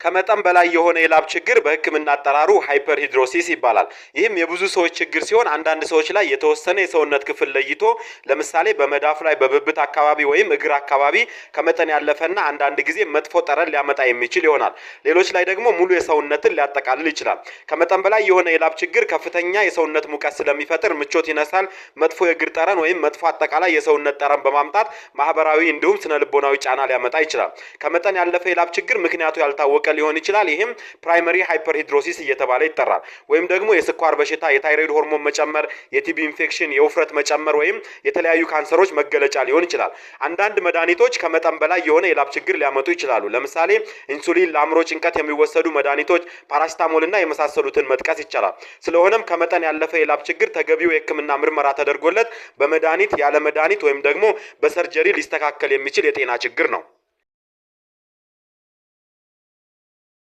ከመጠን በላይ የሆነ የላብ ችግር በሕክምና አጠራሩ ሃይፐርሂድሮሲስ ይባላል። ይህም የብዙ ሰዎች ችግር ሲሆን አንዳንድ ሰዎች ላይ የተወሰነ የሰውነት ክፍል ለይቶ ለምሳሌ በመዳፍ ላይ በብብት አካባቢ ወይም እግር አካባቢ ከመጠን ያለፈና አንዳንድ ጊዜ መጥፎ ጠረን ሊያመጣ የሚችል ይሆናል። ሌሎች ላይ ደግሞ ሙሉ የሰውነትን ሊያጠቃልል ይችላል። ከመጠን በላይ የሆነ የላብ ችግር ከፍተኛ የሰውነት ሙቀት ስለሚፈጥር ምቾት ይነሳል፣ መጥፎ የእግር ጠረን ወይም መጥፎ አጠቃላይ የሰውነት ጠረን በማምጣት ማህበራዊ እንዲሁም ስነ ልቦናዊ ጫና ሊያመጣ ይችላል። ከመጠን ያለፈ የላብ ችግር ምክንያቱ ያልታወቀ ሊሆን ይችላል። ይህም ፕራይመሪ ሃይፐርሂድሮሲስ እየተባለ ይጠራል። ወይም ደግሞ የስኳር በሽታ፣ የታይሮይድ ሆርሞን መጨመር፣ የቲቢ ኢንፌክሽን፣ የውፍረት መጨመር ወይም የተለያዩ ካንሰሮች መገለጫ ሊሆን ይችላል። አንዳንድ መድኃኒቶች ከመጠን በላይ የሆነ የላብ ችግር ሊያመጡ ይችላሉ። ለምሳሌ ኢንሱሊን፣ ለአእምሮ ጭንቀት የሚወሰዱ መድኃኒቶች፣ ፓራሲታሞልና የመሳሰሉትን መጥቀስ ይቻላል። ስለሆነም ከመጠን ያለፈ የላብ ችግር ተገቢው የሕክምና ምርመራ ተደርጎለት በመድኃኒት ያለ መድኃኒት ወይም ደግሞ በሰርጀሪ ሊስተካከል የሚችል የጤና ችግር ነው።